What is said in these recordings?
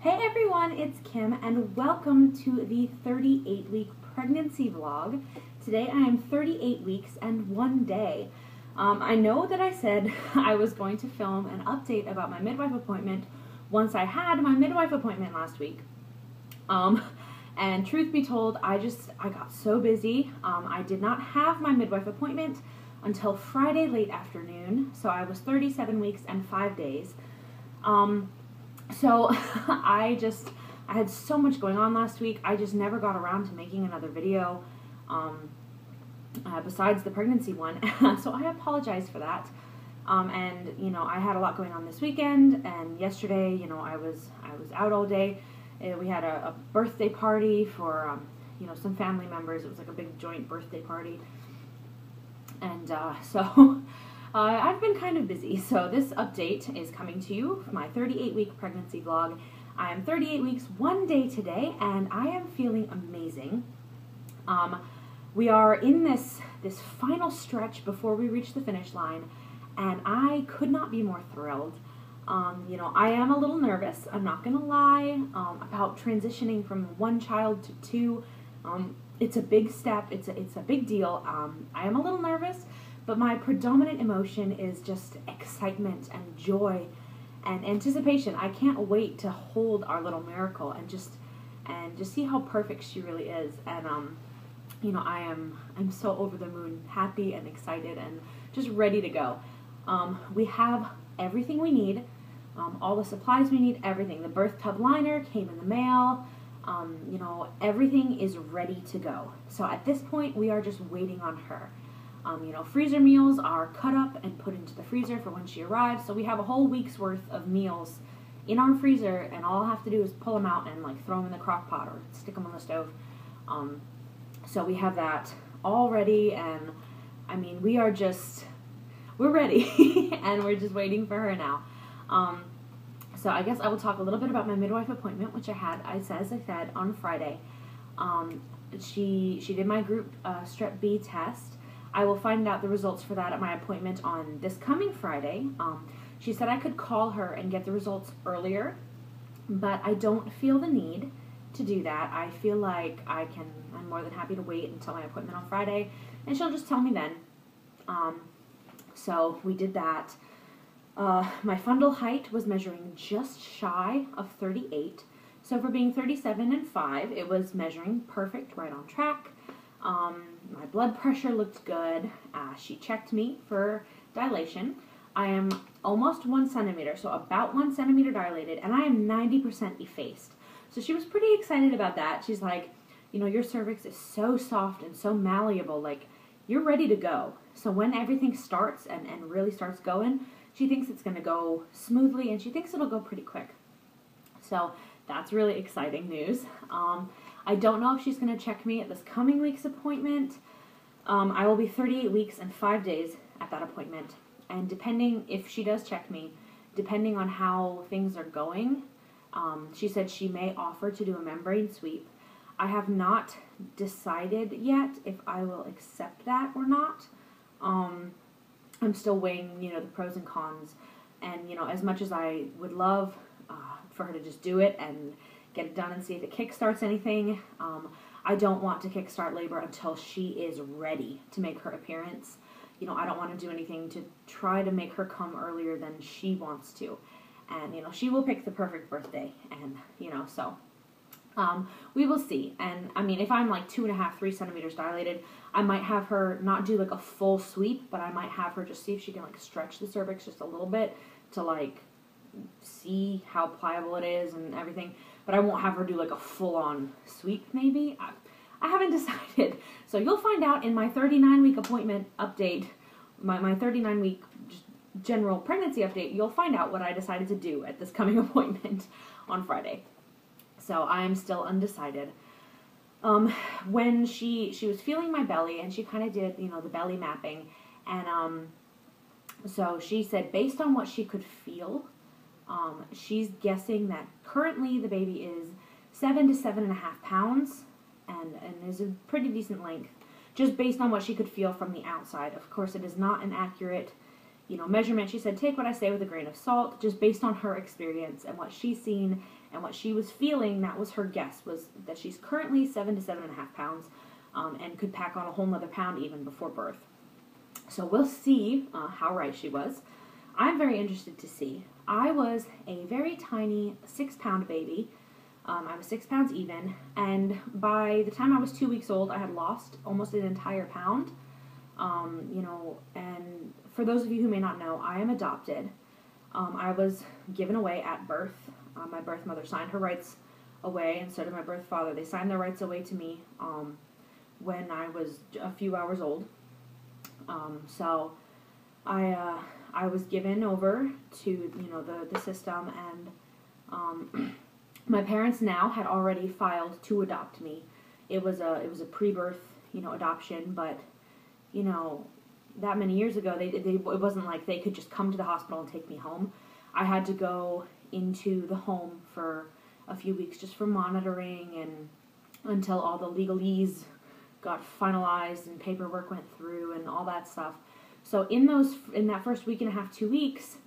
Hey everyone, it's Kim and welcome to the 38-week pregnancy vlog. Today I am 38 weeks and 1 day. I know that I said I was going to film an update about my midwife appointment once I had my midwife appointment last week. And truth be told, I got so busy. I did not have my midwife appointment until Friday late afternoon, so I was 37 weeks and 5 days. So I had so much going on last week. I just never got around to making another video besides the pregnancy one. So I apologize for that. And you know, I had a lot going on this weekend, and yesterday, you know, I was out all day. We had a birthday party for you know, some family members. It was like a big joint birthday party, and so I've been kind of busy. So this update is coming to you from my 38-week pregnancy vlog. I am 38 weeks, 1 day today, and I am feeling amazing. We are in this final stretch before we reach the finish line, and I could not be more thrilled. You know, I am a little nervous, I'm not gonna lie, about transitioning from one child to two. It's a big step, it's a big deal. I am a little nervous, but my predominant emotion is just excitement and joy and anticipation. I can't wait to hold our little miracle and just see how perfect she really is. And you know, I'm so over the moon, happy and excited and just ready to go. We have everything we need, all the supplies we need, everything. The birth tub liner came in the mail. You know, everything is ready to go. So at this point, we are just waiting on her. You know, freezer meals are cut up and put into the freezer for when she arrives. So we have a whole week's worth of meals in our freezer, and all I have to do is pull them out and like throw them in the crock pot or stick them on the stove. So we have that all ready, and I mean, we're ready and we're just waiting for her now. So I guess I will talk a little bit about my midwife appointment, which I had, as I said, on Friday. She did my group Strep B test. I will find out the results for that at my appointment on this coming Friday. She said I could call her and get the results earlier, but I don't feel the need to do that. I feel like I'm more than happy to wait until my appointment on Friday, and she'll just tell me then. So we did that. My fundal height was measuring just shy of 38. So for being 37 and 5, it was measuring perfect, right on track. My blood pressure looked good. She checked me for dilation. I am almost 1 centimeter, so about 1 centimeter dilated, and I am 90% effaced. So she was pretty excited about that. She's like, you know, your cervix is so soft and so malleable, like, you're ready to go. So when everything starts and really starts going, she thinks it's going to go smoothly, and she thinks it'll go pretty quick. So that's really exciting news. I don't know if she's going to check me at this coming week's appointment. I will be 38 weeks and 5 days at that appointment. And depending, if she does check me, depending on how things are going, she said she may offer to do a membrane sweep. I have not decided yet if I will accept that or not. I'm still weighing, you know, the pros and cons. And, you know, as much as I would love for her to just do it and get it done and see if it kickstarts anything, I don't want to kickstart labor until she is ready to make her appearance. You know, I don't want to do anything to try to make her come earlier than she wants to. And, you know, she will pick the perfect birthday. And, you know, so we will see. And, I mean, if I'm like 2.5, 3 centimeters dilated, I might have her not do like a full sweep, but I might have her just see if she can like stretch the cervix just a little bit to like see how pliable it is and everything. But I won't have her do like a full-on sweep, maybe. I haven't decided. So you'll find out in my 39-week appointment update, my 39-week general pregnancy update. You'll find out what I decided to do at this coming appointment on Friday. So I am still undecided. When she was feeling my belly, and she kind of did, you know, the belly mapping, and so she said based on what she could feel, she's guessing that currently the baby is 7 to 7.5 pounds and is a pretty decent length, just based on what she could feel from the outside. Of course, it is not an accurate, you know, measurement. She said take what I say with a grain of salt, just based on her experience and what she's seen And what she was feeling, that was her guess, was that she's currently 7 to 7.5 pounds, and could pack on a whole nother pound even before birth. So we'll see how right she was. I'm very interested to see. I was a very tiny 6-pound baby. I was 6 pounds even, and by the time I was 2 weeks old, I had lost almost an entire pound. And for those of you who may not know, I am adopted. I was given away at birth. My birth mother signed her rights away, and so did my birth father. They signed their rights away to me when I was a few hours old. So I was given over to the system, and my parents now had already filed to adopt me. It was a pre-birth adoption, but that many years ago it wasn't like they could just come to the hospital and take me home. I had to go into the home for a few weeks just for monitoring and until all the legalese got finalized and paperwork went through and all that stuff. So in that first week and a half, 2 weeks,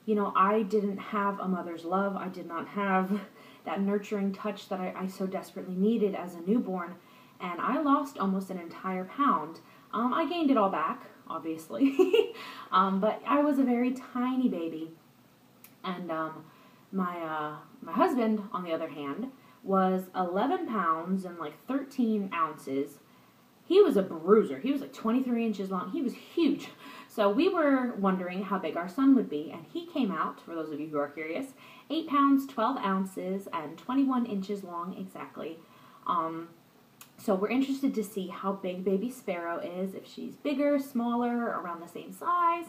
I didn't have a mother's love. I did not have that nurturing touch that I so desperately needed as a newborn, and I lost almost an entire pound. I gained it all back, obviously, but I was a very tiny baby. And my husband, on the other hand, was 11 pounds and like 13 ounces. He was a bruiser. He was like 23 inches long. He was huge. So we were wondering how big our son would be, and he came out, for those of you who are curious, 8 pounds, 12 ounces, and 21 inches long exactly. So we're interested to see how big baby Sparrow is, if she's bigger, smaller, around the same size.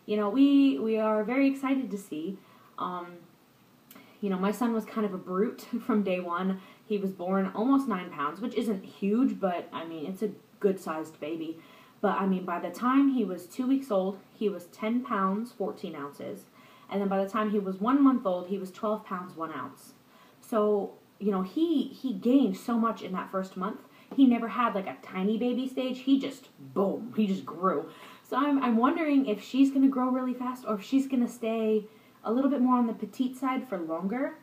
We are very excited to see. My son was kind of a brute from day one. He was born almost 9 pounds, which isn't huge, but I mean, it's a good-sized baby. But I mean, by the time he was 2 weeks old, he was 10 pounds, 14 ounces. And then by the time he was 1 month old, he was 12 pounds, 1 ounce. So, he gained so much in that first month. He never had like a tiny baby stage. He just, boom, he just grew. So I'm wondering if she's going to grow really fast or if she's going to stay a little bit more on the petite side for longer.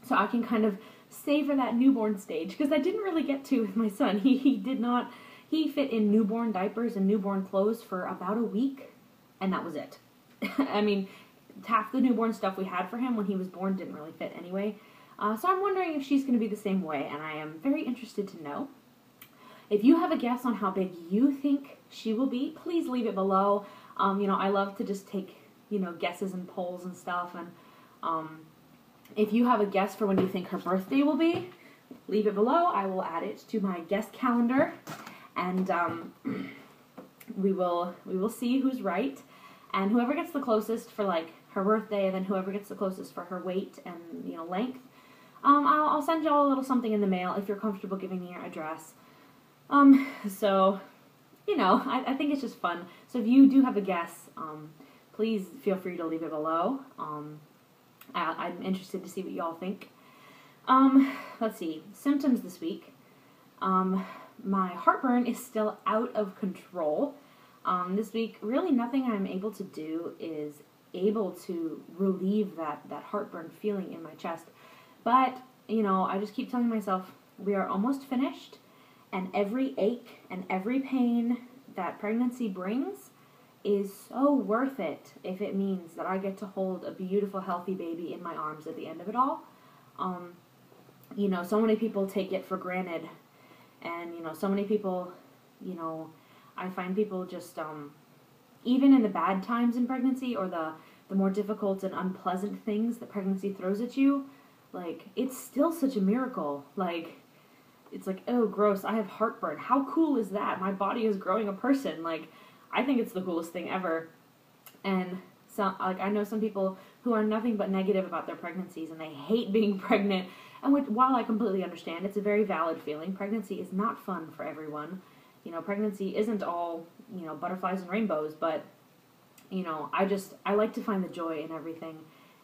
So I can kind of savor that newborn stage, because I didn't really get to with my son. He fit in newborn diapers and newborn clothes for about a week, and that was it. I mean, half the newborn stuff we had for him when he was born didn't really fit anyway. So I'm wondering if she's going to be the same way, and I am very interested to know. If you have a guess on how big you think she will be, please leave it below. I love to just take, guesses and polls and stuff, and if you have a guess for when you think her birthday will be, leave it below. I will add it to my guest calendar, and we will see who's right, and whoever gets the closest for like her birthday, and then whoever gets the closest for her weight and length, I'll send y'all a little something in the mail if you're comfortable giving me your address. So I think it's just fun. So if you do have a guess, please feel free to leave it below. I'm interested to see what y'all think. Let's see, symptoms this week. My heartburn is still out of control. This week, really nothing I'm able to do is able to relieve that heartburn feeling in my chest. But, I just keep telling myself, we are almost finished, and every ache and every pain that pregnancy brings is so worth it if it means that I get to hold a beautiful, healthy baby in my arms at the end of it all. So many people take it for granted, and, so many people, I find people just, even in the bad times in pregnancy or the more difficult and unpleasant things that pregnancy throws at you, like, it's still such a miracle. Like, it's like, oh, gross, I have heartburn. How cool is that? My body is growing a person. Like, I think it's the coolest thing ever. And so, I know some people who are nothing but negative about their pregnancies, and they hate being pregnant. And while I completely understand, it's a very valid feeling. Pregnancy is not fun for everyone. Pregnancy isn't all, butterflies and rainbows, but, I like to find the joy in everything.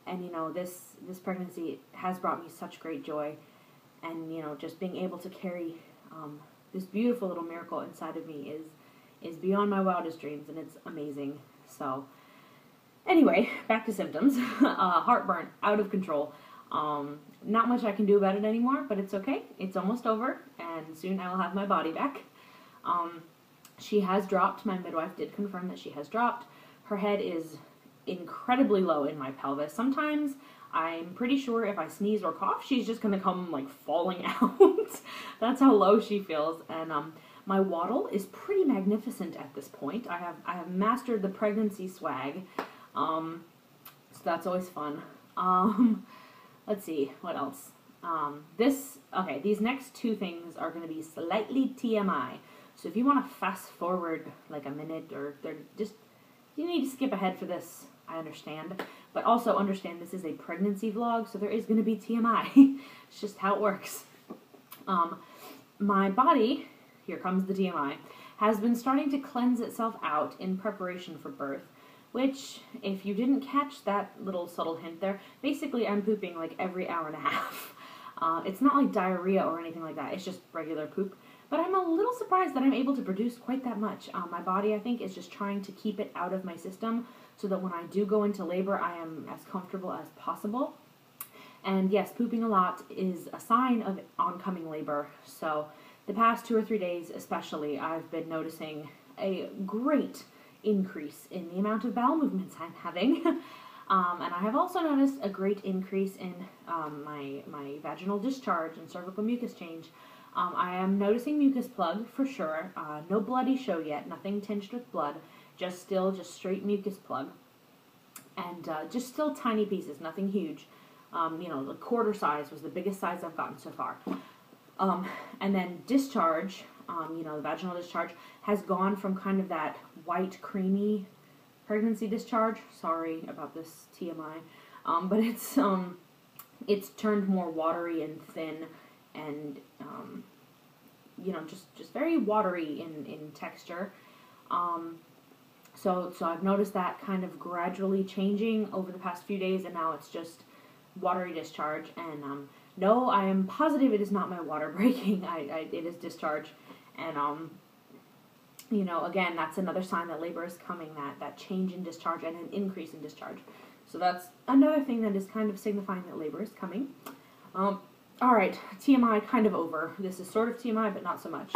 And, this pregnancy has brought me such great joy. And, just being able to carry this beautiful little miracle inside of me is beyond my wildest dreams, and it's amazing. So, anyway, back to symptoms. Heartburn, out of control. Not much I can do about it anymore, but it's okay. It's almost over, and soon I will have my body back. She has dropped. My midwife did confirm that she has dropped. Her head is incredibly low in my pelvis. Sometimes I'm pretty sure if I sneeze or cough, she's just going to come like falling out. That's how low she feels. And my waddle is pretty magnificent at this point. I have mastered the pregnancy swag. So that's always fun. Let's see, what else? These next two things are going to be slightly TMI. So if you want to fast forward like a minute or 30, you need to skip ahead for this, I understand. But also understand this is a pregnancy vlog, so there is going to be TMI. It's just how it works. My body, here comes the TMI, has been starting to cleanse itself out in preparation for birth. Which, if you didn't catch that little subtle hint there, basically I'm pooping like every hour and a half. It's not like diarrhea or anything like that, it's just regular poop. But I'm a little surprised that I'm able to produce quite that much. My body, I think, is just trying to keep it out of my system so that when I do go into labor, I am as comfortable as possible. And yes, pooping a lot is a sign of oncoming labor. So the past 2 or 3 days especially, I've been noticing a great increase in the amount of bowel movements I'm having. And I have also noticed a great increase in my vaginal discharge and cervical mucus change. I am noticing mucus plug for sure. No bloody show yet, nothing tinged with blood, just straight mucus plug. And just still tiny pieces, nothing huge. The quarter size was the biggest size I've gotten so far. And then discharge, the vaginal discharge, has gone from kind of that white, creamy pregnancy discharge. Sorry about this TMI. But it's turned more watery and thin and, just very watery in texture. So I've noticed that kind of gradually changing over the past few days, and now it's just watery discharge. And no, I am positive it is not my water breaking. It is discharge. And, again, that's another sign that labor is coming, that change in discharge and an increase in discharge. So that's another thing that is kind of signifying that labor is coming. Alright, TMI kind of over. This is sort of TMI, but not so much.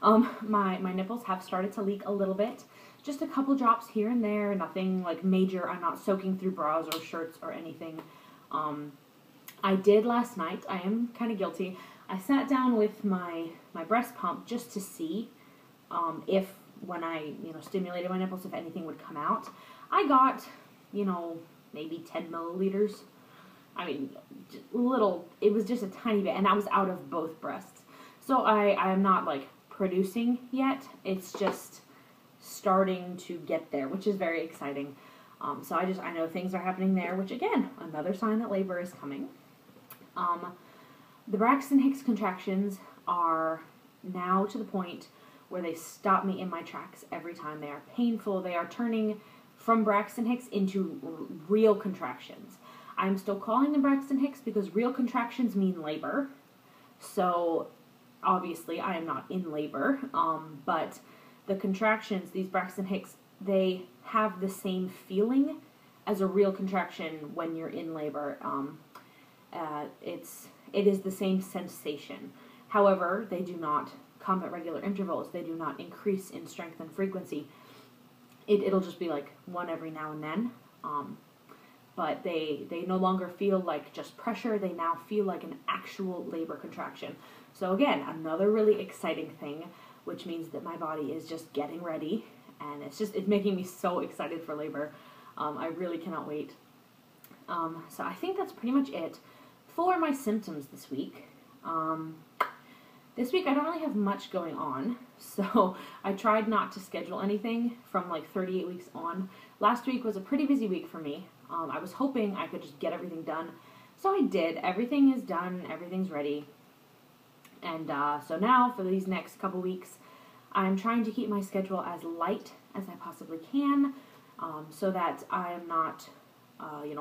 My nipples have started to leak a little bit. Just a couple drops here and there, nothing like major. I'm not soaking through bras or shirts or anything. I did last night. I am kind of guilty. I sat down with my breast pump just to see if when I stimulated my nipples, if anything would come out. I got maybe 10 milliliters. I mean, little. It was just a tiny bit, and that was out of both breasts. So I am not like producing yet. It's just starting to get there, which is very exciting. So I know things are happening there, which again, another sign that labor is coming. The Braxton Hicks contractions are now to the point where they stop me in my tracks every time. They are painful. They are turning from Braxton Hicks into real contractions. I'm still calling them Braxton Hicks because real contractions mean labor. So obviously I am not in labor, but the contractions, these Braxton Hicks, they have the same feeling as a real contraction when you're in labor. It is the same sensation. However, they do not come at regular intervals. They do not increase in strength and frequency. It'll just be like one every now and then. But they no longer feel like just pressure. They now feel like an actual labor contraction. So again, another really exciting thing, which means that my body is just getting ready, and it's making me so excited for labor. I really cannot wait. So I think that's pretty much it for my symptoms this week. This week I don't really have much going on, so I tried not to schedule anything from like 38 weeks on. Last week was a pretty busy week for me. I was hoping I could just get everything done, so I did. Everything is done, everything's ready. And so now for these next couple weeks, I'm trying to keep my schedule as light as I possibly can, so that I am not,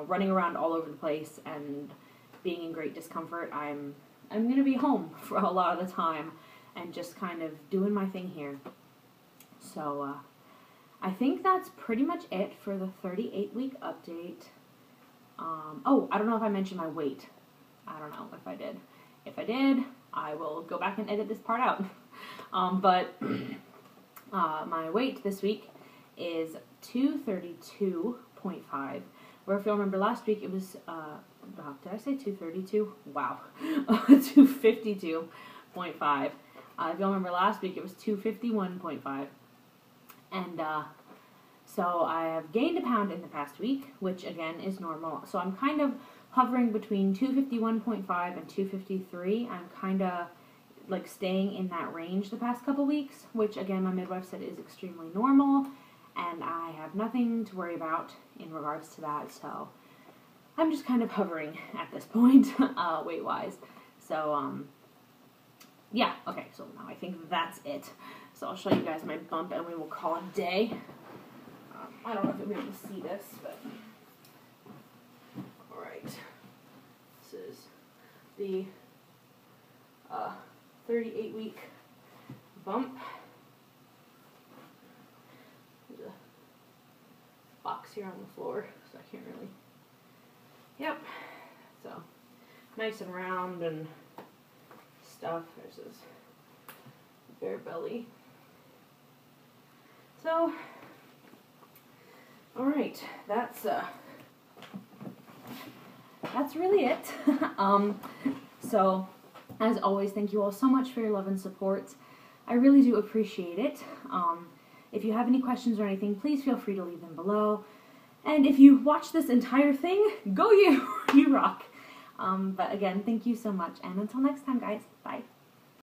running around all over the place and being in great discomfort. I'm going to be home for a lot of the time and just kind of doing my thing here. So I think that's pretty much it for the 38-week update. I don't know if I mentioned my weight. I don't know if I did. If I did, I will go back and edit this part out. But my weight this week is 232.5. Where if you'll remember last week it was, did I say 232? Wow. 252.5. If you'll remember last week it was 251.5. And so I have gained a pound in the past week, which again is normal. So I'm kind of hovering between 251.5 and 253. I'm kind of like staying in that range the past couple weeks, which again my midwife said is extremely normal, and I have nothing to worry about in regards to that. So I'm just kind of hovering at this point, weight-wise. So yeah, okay, so now I think that's it. So I'll show you guys my bump and we will call it a day. I don't know if you'll be able to see this, but alright. This is the 38-week bump. There's a box here on the floor, so I can't really. Yep. So nice and round and stuff. There's this bare belly. So, all right, that's really it. So, as always, thank you all so much for your love and support. I really do appreciate it. If you have any questions or anything, please feel free to leave them below. And if you watch this entire thing, go you! You rock. But again, thank you so much. And until next time, guys, bye.